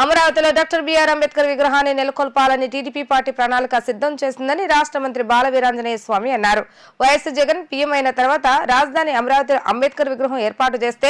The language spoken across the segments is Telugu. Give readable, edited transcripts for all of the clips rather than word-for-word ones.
అమరావతిలో డాక్టర్ బిఆర్ అంబేద్కర్ విగ్రహాన్ని నెలకొల్పాలని టీడీపీ పార్టీ ప్రణాళిక సిద్ధం చేసిందని రాష్ట్ర మంత్రి బాల వీరాంజనేయ స్వామి అన్నారు. వైఎస్ జగన్ పీఎం అయిన తర్వాత రాజధాని అమరావతిలో అంబేద్కర్ విగ్రహం ఏర్పాటు చేస్తే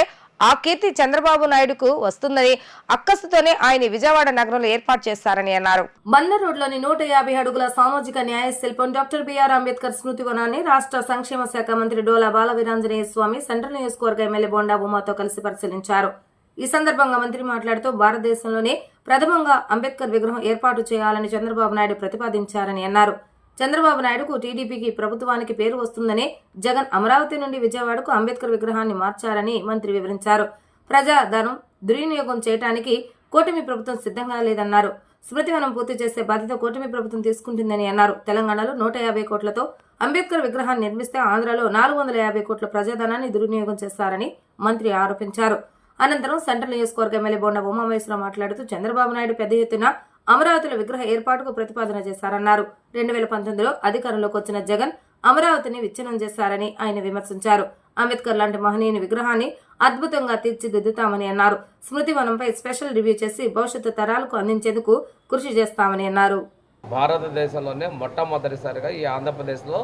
ఆ కీర్తి చంద్రబాబు నాయుడుకు వస్తుందని అక్కసుతోనే ఆయన విజయవాడ నగరంలో ఏర్పాటు చేశారని అన్నారు. బందర్ రోడ్లోని 150 అడుగుల సామాజిక న్యాయ శిల్పం డాక్టర్ బిఆర్ అంబేద్కర్ స్మృతి వనాన్ని రాష్ట్ర సంక్షేమ శాఖ మంత్రి డోలా బాల వీరాంజనేయ స్వామి సెంట్రల్ నియోజకవర్గ ఎమ్మెల్యే బొండా ఉమాతో కలిసి పరిశీలించారు. ఈ సందర్భంగా మంత్రి మాట్లాడుతూ భారతదేశంలోనే ప్రథమంగా అంబేద్కర్ విగ్రహం ఏర్పాటు చేయాలని చంద్రబాబు నాయుడు ప్రతిపాదించారని అన్నారు. చంద్రబాబు నాయుడుకు టీడీపీకి ప్రభుత్వానికి పేరు వస్తుందని జగన్ అమరావతి నుండి విజయవాడకు అంబేద్కర్ విగ్రహాన్ని మార్చారని మంత్రి వివరించారు. ప్రజాధనం దుర్వినియోగం చేయడానికి కూటమి ప్రభుత్వం సిద్ధంగా లేదన్నారు. స్మృతివనం పూర్తి చేసే బాధ్యత కూటమి ప్రభుత్వం తీసుకుంటుందని అన్నారు. తెలంగాణలో 150 కోట్లతో అంబేద్కర్ విగ్రహాన్ని నిర్మిస్తే ఆంధ్రలో 450 కోట్ల ప్రజాధనాన్ని దుర్వినియోగం చేస్తారని మంత్రి ఆరోపించారు. అనంతరం సెంట్రల్ నియోజకవర్గ ఎమ్మెల్యే బొండా ఉమామహేశ్వరరావు మాట్లాడుతూ చంద్రబాబు నాయుడు పెద్ద ఎత్తున అమరావతిలో విగ్రహ ఏర్పాటుకు ప్రతిపాదన చేశారన్నారు. 2019లో అధికారంలోకి వచ్చిన జగన్ అమరావతిని విచ్ఛిన్నం చేశారని ఆయన విమర్శించారు. అంబేద్కర్ లాంటి మహనీయుని విగ్రహాన్ని అద్భుతంగా తీర్చిదిద్దుతామని అన్నారు. స్మృతి వనంపై స్పెషల్ రివ్యూ చేసి భవిష్యత్తు తరాలకు అందించేందుకు కృషి చేస్తామని అన్నారు. భారతదేశంలోనే మొట్టమొదటిసారిగా ఈ ఆంధ్రప్రదేశ్లో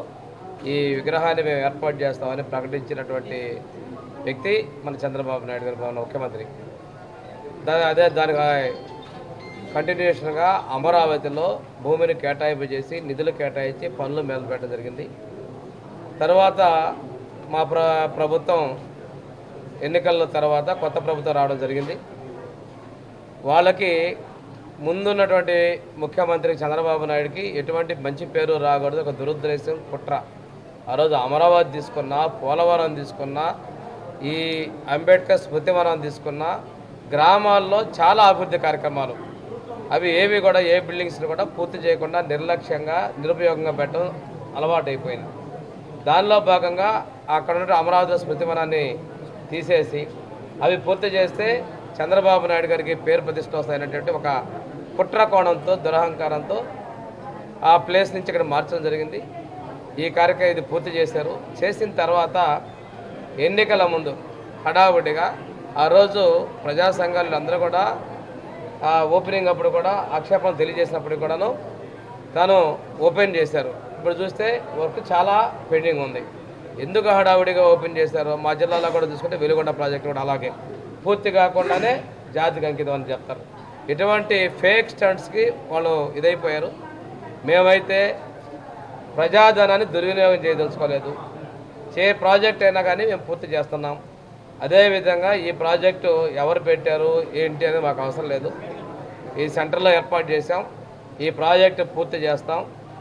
ఈ విగ్రహాన్ని మేము ఏర్పాటు చేస్తామని ప్రకటించినటువంటి వ్యక్తి మన చంద్రబాబు నాయుడు గారు, మన ముఖ్యమంత్రి. దానికి కంటిన్యూషన్గా అమరావతిలో భూమిని కేటాయింపు చేసి నిధులు కేటాయించి పనులు మొదలుపెట్టడం జరిగింది. తర్వాత మా ప్రభుత్వం ఎన్నికల తర్వాత కొత్త ప్రభుత్వం రావడం జరిగింది. వాళ్ళకి ముందున్నటువంటి ముఖ్యమంత్రి చంద్రబాబు నాయుడికి ఎటువంటి మంచి పేరు రాకూడదు, ఒక దురుద్దేశం కుట్ర. ఆ రోజు అమరావతి తీసుకున్నా, పోలవరం తీసుకున్నా, ఈ అంబేద్కర్ స్మృతివనం తీసుకున్నా, గ్రామాల్లో చాలా అభివృద్ధి కార్యక్రమాలు అవి ఏవి కూడా ఏ బిల్డింగ్స్ని కూడా పూర్తి చేయకుండా నిర్లక్ష్యంగా నిరుపయోగంగా పెట్టడం అలవాటు అయిపోయింది. దానిలో భాగంగా అక్కడ ఉన్న అమరావతి స్మృతివనాన్ని తీసేసి అవి పూర్తి చేస్తే చంద్రబాబు నాయుడు గారికి పేరు ప్రతిష్ట వస్తాయనేటువంటి ఒక కుట్ర కోణంతో దురహంకారంతో ఆ ప్లేస్ నుంచి ఇక్కడ మార్చడం జరిగింది. ఈ కార్యక్రమం ఇది పూర్తి చేశారు. చేసిన తర్వాత ఎన్నికల ముందు హడావుడిగా ఆ రోజు ప్రజా సంఘాలు అందరూ కూడా ఓపెనింగ్ అప్పుడు కూడా ఆక్షేపణలు తెలియజేసినప్పుడు కూడాను తాను ఓపెన్ చేశారు. ఇప్పుడు చూస్తే వర్క్ చాలా పెండింగ్ ఉంది. ఎందుకు హడావుడిగా ఓపెన్ చేశారో మా జిల్లాలో కూడా చూసుకుంటే వెలుగొండ ప్రాజెక్టు కూడా అలాగే పూర్తి కాకుండానే జాతికి అంకితం అని చెప్తారు. ఇటువంటి ఫేక్ స్టంట్స్కి వాళ్ళు ఇదైపోయారు. మేమైతే ప్రజాధనాన్ని దుర్వినియోగం చేయదలుచుకోలేదు. ప్రాజెక్ట్ అయినా కానీ మేము పూర్తి చేస్తున్నాం. అదేవిధంగా ఈ ప్రాజెక్టు ఎవరు పెట్టారు ఏంటి అనేది మాకు అవసరం లేదు. ఈ సెంటర్లో ఏర్పాటు చేసాం. ఈ ప్రాజెక్టు పూర్తి చేస్తాం.